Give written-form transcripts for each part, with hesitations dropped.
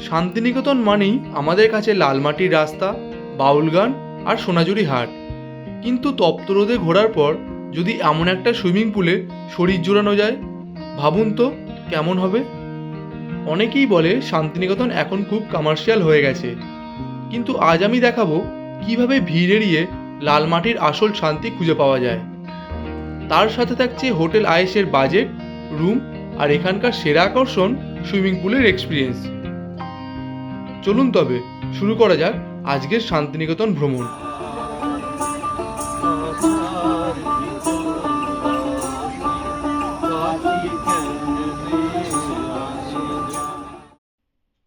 শান্তিনিকেতন মানেই আমাদের কাছে লাল মাটির রাস্তা, বাউল গান আর সোনাঝুরি হাট। কিন্তু তপ্ত রোদে ঘোরার পর যদি এমন একটা সুইমিং পুলে শরীর জোড়ানো যায়, ভাবুন তো কেমন হবে। অনেকেই বলে শান্তিনিকেতন এখন খুব কমার্শিয়াল হয়ে গেছে, কিন্তু আজ আমি দেখাবো কিভাবে ভিড় এড়িয়ে লাল মাটির আসল শান্তি খুঁজে পাওয়া যায়। তার সাথে থাকছে হোটেল আয়েশের বাজেট, রুম আর এখানকার সেরা আকর্ষণ সুইমিং পুলের এক্সপিরিয়েন্স। চলুন তবে শুরু করা যাক আজকের শান্তিনিকেতন ভ্রমণ।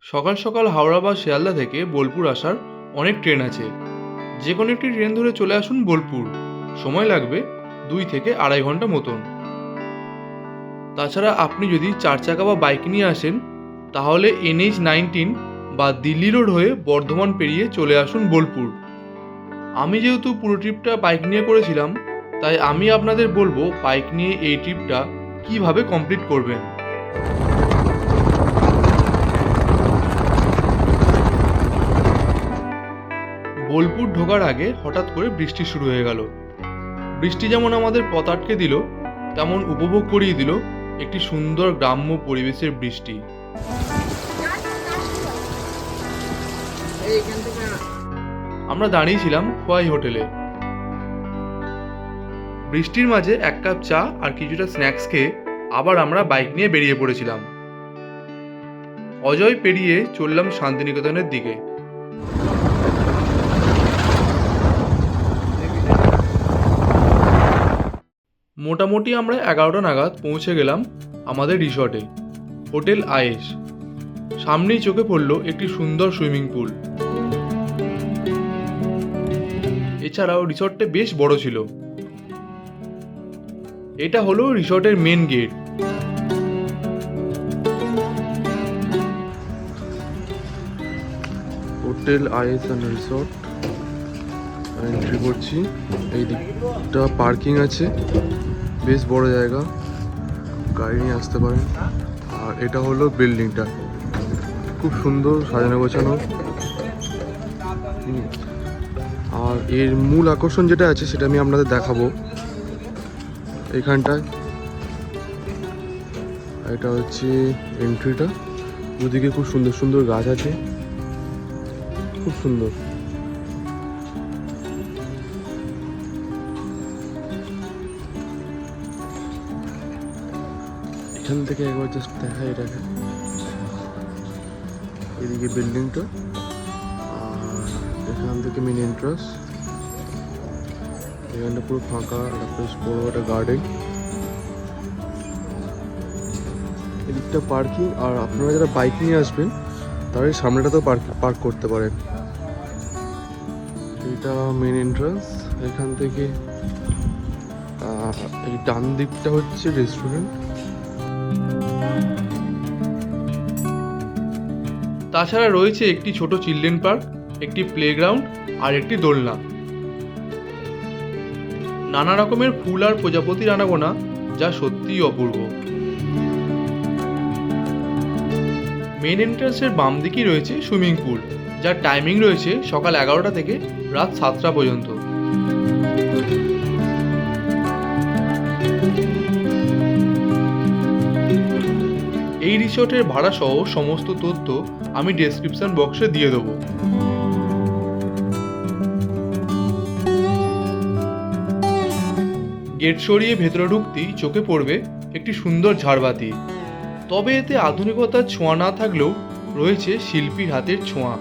সকাল সকাল হাওড়া বা শিয়ালদা থেকে বোলপুর আসার অনেক ট্রেন আছে। যে কোনো একটি ট্রেন ধরে চলে আসুন বোলপুর। সময় লাগবে 2 থেকে 2.5 ঘন্টা মতন। তাছাড়া আপনি যদি 4 চাকা বা বাইক নিয়ে আসেন, তাহলে NH-19 বা দিল্লি রোড হয়ে বর্ধমান পেরিয়ে চলে আসুন বোলপুর। আমি যেহেতু পুরো ট্রিপটা বাইক নিয়ে করেছিলাম, তাই আমি আপনাদের বলবো বাইক নিয়ে এই ট্রিপটা কিভাবে কমপ্লিট করবেন। বোলপুর ঢোকার আগে হঠাৎ করে বৃষ্টি শুরু হয়ে গেল। বৃষ্টি যেমন আমাদের পথ আটকে দিল, তেমন উপভোগ করিয়ে দিল একটি সুন্দর গ্রাম্য পরিবেশের বৃষ্টি। আমরা দাঁড়িয়েছিলাম খোয়াই হোটেলে। বৃষ্টির মাঝে 1 কাপ চা আর কিছুটা স্ন্যাক্স খেয়ে আবার আমরা বাইক নিয়ে বেরিয়ে পড়েছিলাম। অজয় পেরিয়ে চললাম শান্তিনিকেতনের দিকে। মোটামুটি আমরা 11টা নাগাদ পৌঁছে গেলাম আমাদের রিসর্টে, হোটেল আয়েশ। সামনেই চোখে পড়ল একটি সুন্দর সুইমিং পুল। এছাড়াও রিসর্টটা বেশ বড় ছিল। এটা হলো রিসর্টের main gate. Hotel Aayesh and resort entry করছি। এই দিকটা পার্কিং আছে, বেশ বড় জায়গা, গাড়ি নিয়ে আসতে পারেন। আর এটা হলো বিল্ডিংটা, খুব সুন্দর সাজানো গোছানো। আর এর মূল আকর্ষণ যেটা আছে সেটা আমি আপনাদের দেখাবো এখানটায়। এটা হচ্ছে এন্ট্রিটা, ওদিকে খুব সুন্দর সুন্দর গাছ আছে, খুব সুন্দর। এখান থেকে একবার জাস্ট দেখা, এটাকে এদিকে বিল্ডিংটা, আর এখান থেকে মেন এন্ট্রান্স। এখানটা পুরো ফাঁকা, বেশ বড় একটা গার্ডেন। এদিকটা পার্কিং, আর আপনারা যারা বাইক নিয়ে আসবেন তারা এই সামনেটাতেও পার্ক করতে পারেন। এটা মেন এন্ট্রান্স। এখান থেকে এই ডান দিকটা হচ্ছে রেস্টুরেন্ট। তাছাড়া রয়েছে একটি ছোট চিলড্রেন পার্ক, একটি প্লেগ্রাউন্ড আর একটি দোলনা। নানা রকমের ফুল আর প্রজাপতির আনাগোনা, যা সত্যিই অপূর্ব। মেন এন্ট্রান্সের বাম দিকেই রয়েছে সুইমিং পুল, যার টাইমিং রয়েছে সকাল 11টা থেকে রাত 7টা পর্যন্ত। এই রিসোর্টের ভাড়া সহ সমস্ত তথ্য আমি ডেসক্রিপশন বক্সে দিয়ে দেবো। গেট সরিয়ে ভেতরে ঢুকতেই চোখে পড়বে একটি সুন্দর ঝাড়বাতি। তবে এতে আধুনিকতার ছোঁয়া না থাকলেও রয়েছে শিল্পীর হাতের ছোঁয়া।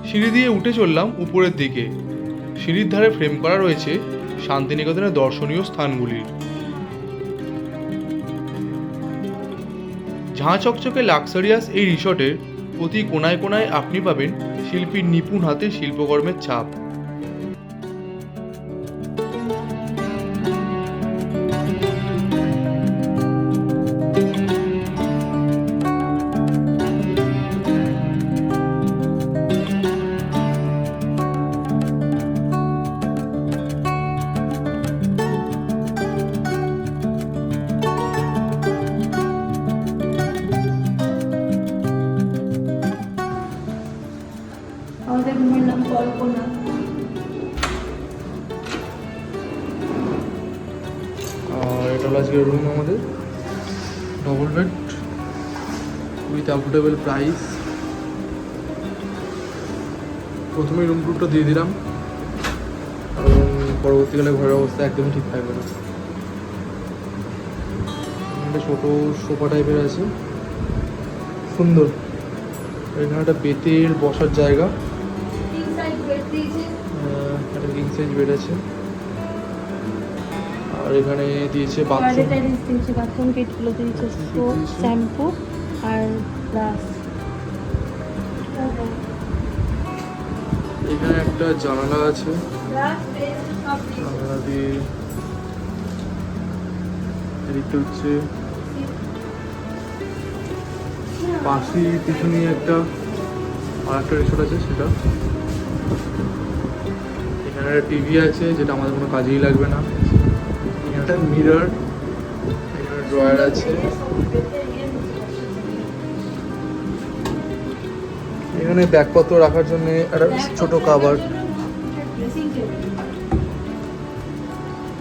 সিঁড়ি দিয়ে উঠে চললাম উপরের দিকে। সিঁড়ির ধারে ফ্রেম করা রয়েছে শান্তিনিকেতনের দর্শনীয় স্থানগুলির। ঝাঁ চকচকে লাক্সারিয়াস এই রিসর্টের প্রতি কোনায় কোনায় আপনি পাবেন শিল্পীর নিপুণ হাতের শিল্পকর্মের ছাপ। হলো আজকের রুম আমাদের, double bed with affordable price. প্রথমেই রুম টুরটা দিয়ে দিলাম, কারণ পরবর্তীকালে ঘরের অবস্থা একদমই ঠিক থাকবে না। একটা ছোটো সোফা টাইপের আছে, সুন্দর। এখানে একটা বেতের বসার জায়গা, একটা কিং সাইজ বেড আছে। আর এখানে দিয়েছে বাথরুম, বাথরুম কিটগুলো দিয়েছে, সোপ, শ্যাম্পু আর ব্রাশ। এখানে একটা জানালা আছে, জানালা দিয়ে এদিকটা হচ্ছে পাশে পিছনে একটা আর একটা রিসোর্ট আছে সেটা। এখানে একটা টিভি আছে যেটা আমাদের কোনো কাজেই লাগবে না। এখানে একটা মিরর, এখানে ড্রয়ার আছে, এখানে ব্যাগপত্র রাখার জন্য একটা ছোট কাভার,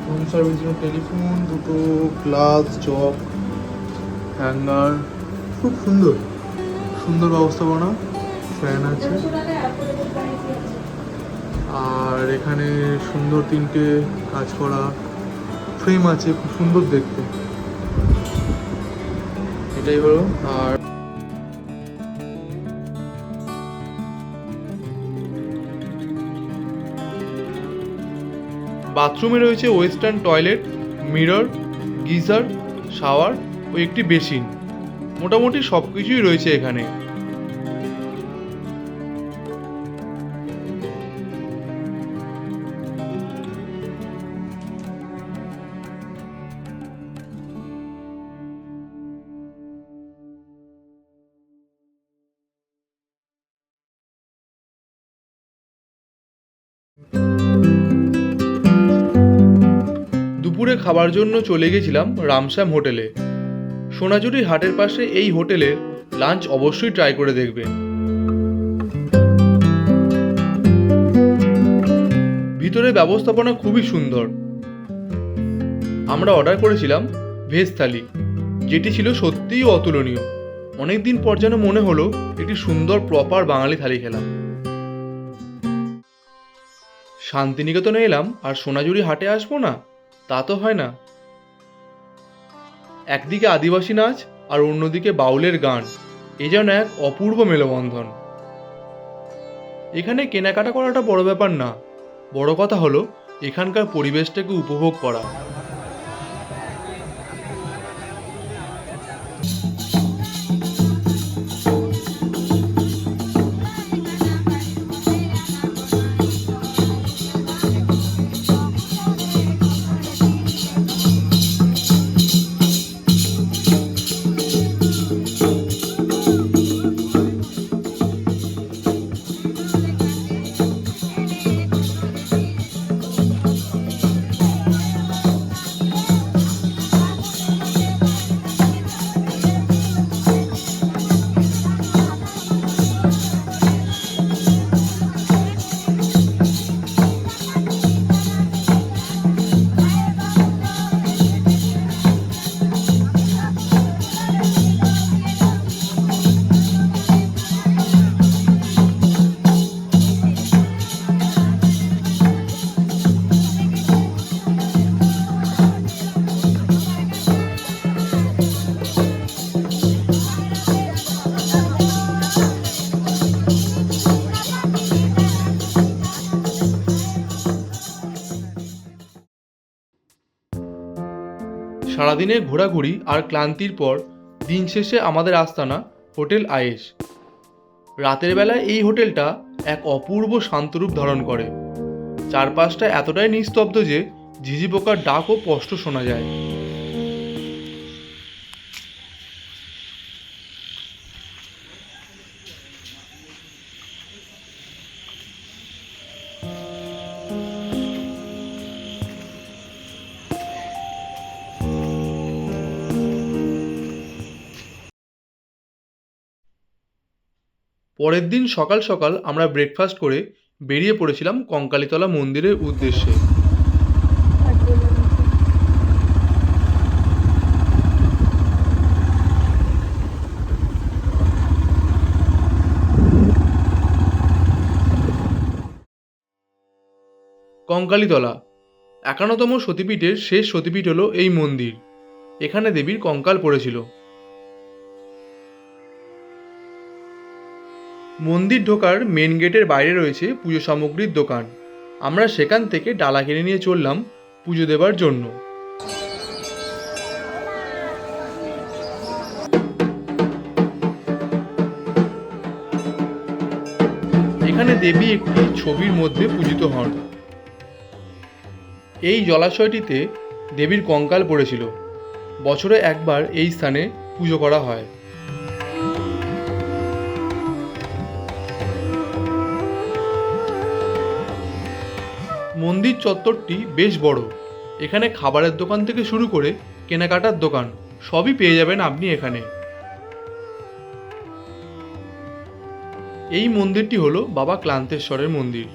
হোম সার্ভিস জন্য টেলিফোন, দুটো গ্লাস, চক, হ্যাঙ্গার, খুব সুন্দর সুন্দর ব্যবস্থাপনা। ফ্যান আছে, আর এখানে সুন্দর তিনটে কাজ করা ফ্রেম আছে, খুব সুন্দর দেখতে। এটাই হলো। আর বাথরুমে রয়েছে western toilet, mirror, geyser, shower ও একটি বেসিন। মোটামুটি সব কিছুই রয়েছে এখানে। দুপুরে খাবার জন্য চলে গেছিলাম রামশ্যাম হোটেলে। সোনাঝুরির হাটের পাশে এই হোটেলের লাঞ্চ অবশ্যই ট্রাই করে দেখবেন। ভিতরে ব্যবস্থাপনা খুবই সুন্দর। আমরা অর্ডার করেছিলাম ভেজ থালি, যেটি ছিল সত্যিই অতুলনীয়। অনেকদিন পর যেন মনে হলো একটি সুন্দর প্রপার বাঙালি থালি খেলাম। শান্তিনিকেতনে এলাম আর সোনাঝুরি হাটে আসবো না, তা তো হয় না। একদিকে আদিবাসী নাচ আর অন্যদিকে বাউলের গান, এ যেন এক অপূর্ব মেলবন্ধন। এখানে কেনাকাটা করাটা বড় ব্যাপার না, বড় কথা হলো এখানকার পরিবেশটাকে উপভোগ করা। সারাদিনের ঘোরাঘুরি আর ক্লান্তির পর দিন শেষে আমাদের আস্তানা হোটেল আয়েশ। রাতের বেলায় এই হোটেলটা এক অপূর্ব শান্তরূপ ধারণ করে। চারপাশটা এতটাই নিস্তব্ধ যে ঝিঝি পোকার ডাক ও স্পষ্ট শোনা যায়। পরের দিন সকাল সকাল আমরা ব্রেকফাস্ট করে বেরিয়ে পড়েছিলাম কঙ্কালীতলা মন্দিরের উদ্দেশ্যে। কঙ্কালীতলা 51তম সতীপীঠের শেষ সতীপীঠ হলো এই মন্দির। এখানে দেবীর কঙ্কাল পড়েছিল। মন্দির ঢোকার মেন গেটের বাইরে রয়েছে পুজো সামগ্রীর দোকান। আমরা সেখান থেকে ডালা কিনে নিয়ে চললাম পুজো দেবার জন্য। এখানে দেবী একটি ছবির মধ্যে পূজিত হন। এই জলাশয়টিতে দেবীর কঙ্কাল পড়েছিল। বছরে একবার এই স্থানে পুজো করা হয়। মন্দির চত্বরটি বেশ বড়। এখানে খাবারের দোকান থেকে শুরু করে কেনাকাটার দোকান সবই পেয়ে যাবেন আপনি এখানে। এই মন্দিরটি হলো বাবা ক্লান্তেশ্বরের মন্দির।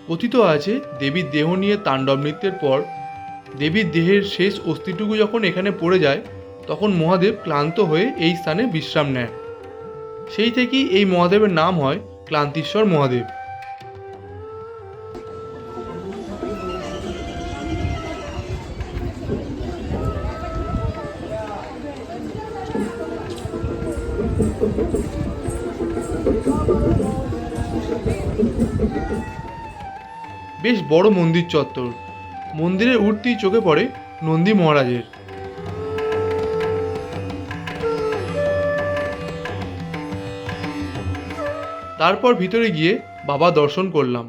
কথিত আছে দেবীর দেহ নিয়ে তাণ্ডব নৃত্যের পর দেবীর দেহের শেষ অস্থিটুকু যখন এখানে পড়ে যায় তখন মহাদেব ক্লান্ত হয়ে এই স্থানে বিশ্রাম নেন। সেই থেকেই এই মহাদেবের নাম হয় ক্লান্তীশ্বর মহাদেব। বেশ বড় মন্দির চত্বর। মন্দিরের উঠতেই চোখে পড়ে নন্দী মহারাজের। তারপর ভিতরে গিয়ে বাবা দর্শন করলাম।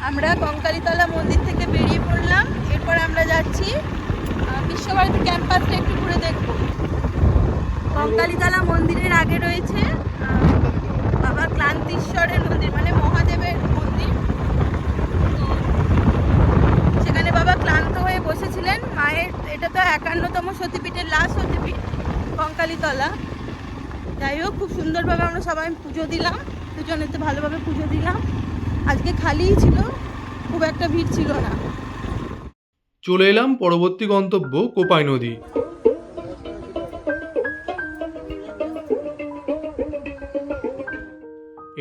আমরা কঙ্কালীতলা মন্দির থেকে বেরিয়ে পড়লাম। এরপর আমরা যাচ্ছি বিশ্বভারতী ক্যাম্পাসটা একটু ঘুরে দেখব। কঙ্কালীতলা মন্দিরের আগে রয়েছে বাবা ক্লান্তীশ্বরের মন্দির, মানে মহাদেবের মন্দির। তো সেখানে বাবা ক্লান্ত হয়ে বসেছিলেন। মায়ের এটা তো 51তম সতীপীঠের লাস্ট সতীপীঠ কঙ্কালীতলা। যাই হোক, খুব সুন্দরভাবে আমরা সবাই পুজো দিলাম, দুজনেতে ভালোভাবে পুজো দিলাম। আজকে খালিই ছিল, খুব একটা ভিড় ছিল না। চলে এলাম পরবর্তী গন্তব্য কোপাই নদী।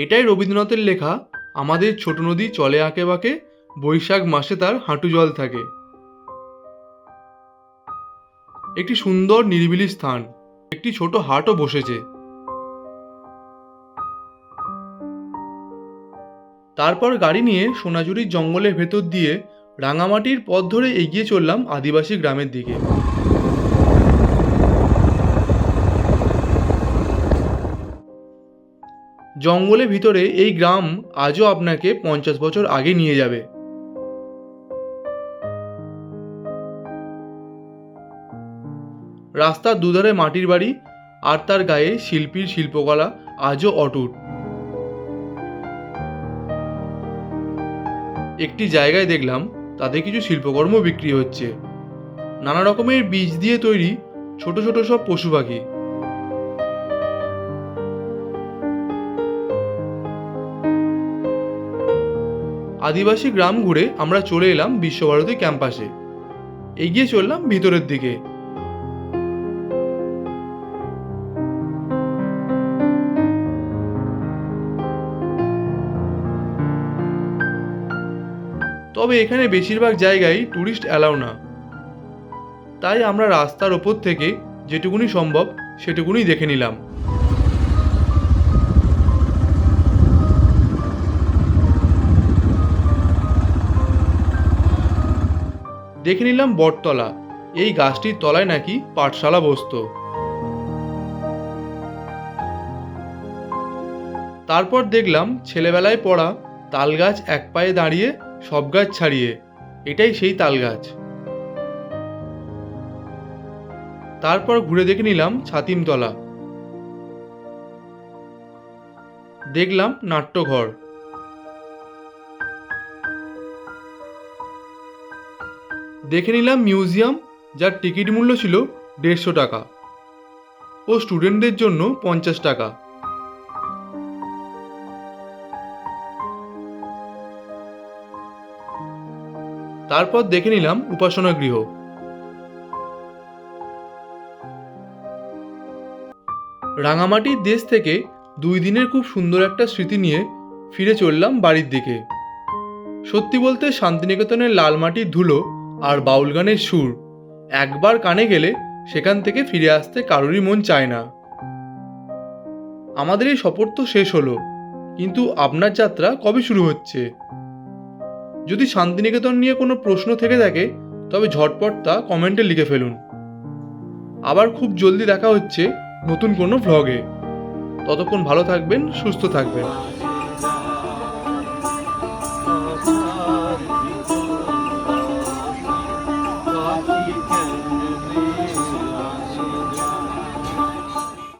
এটাই রবীন্দ্রনাথের লেখা আমাদের ছোট নদী চলে আঁকে বাঁকে, বৈশাখ মাসে তার হাঁটু জল থাকে। একটি সুন্দর নিরিবিলি স্থান, একটি ছোট হাটও বসেছে। তারপর গাড়ি নিয়ে সোনাঝুরির জঙ্গলের ভেতর দিয়ে রাঙামাটির পথ ধরে এগিয়ে চললাম আদিবাসী গ্রামের দিকে। জঙ্গলের ভিতরে এই গ্রাম আজও আপনাকে 50 বছর আগে নিয়ে যাবে। রাস্তার দুধারে মাটির বাড়ি, আর তার গায়ে শিল্পীর শিল্পকলা আজও অটুট। একটি জায়গায় দেখলাম তাতে কিছু শিল্পকর্ম বিক্রি হচ্ছে। নানা রকমের বীজ দিয়ে তৈরি ছোট ছোট সব পশু পাখি। আদিবাসী গ্রাম ঘুরে আমরা চলে এলাম বিশ্বভারতী ক্যাম্পাসে। এগিয়ে চললাম ভিতরের দিকে। তবে এখানে বেশিরভাগ জায়গায় ট্যুরিস্ট অ্যালাউ না, তাই আমরা রাস্তার ওপর থেকে যেটুকুনি সম্ভব সেটুকুনি দেখে নিলাম। দেখে নিলাম বটতলা। এই গাছটির তলায় নাকি পাঠশালা বসতো। তারপর দেখলাম ছেলেবেলায় পড়া তাল গাছ এক পায়ে দাঁড়িয়ে সব গাছ ছাড়িয়ে, এটাই সেই তাল গাছ। তারপর ঘুরে দেখে নিলাম ছাতিমতলা। দেখলাম নাট্যঘর। দেখে নিলাম মিউজিয়াম, যার টিকিট মূল্য ছিল 150 টাকা ও স্টুডেন্টদের জন্য 50 টাকা। তারপর দেখে নিলাম উপাসনা গৃহ। রাঙামাটির দেশ থেকে 2 দিনের খুব সুন্দর একটা স্মৃতি নিয়ে ফিরে চললাম বাড়ির দিকে। সত্যি বলতে শান্তিনিকেতনের লাল মাটির ধুলো আর বাউল গানের সুর একবার কানে গেলে সেখান থেকে ফিরে আসতে কারোরই মন চায় না। আমাদের এই সফর তো শেষ হলো, কিন্তু আপনার যাত্রা কবে শুরু হচ্ছে? যদি শান্তিনিকেতন নিয়ে কোনো প্রশ্ন থেকে থাকে তবে ঝটপট তা কমেন্টে লিখে ফেলুন। আবার খুব জলদি দেখা হচ্ছে নতুন কোনো ভ্লগে। ততক্ষণ ভালো থাকবেন, সুস্থ থাকবেন। Thank you.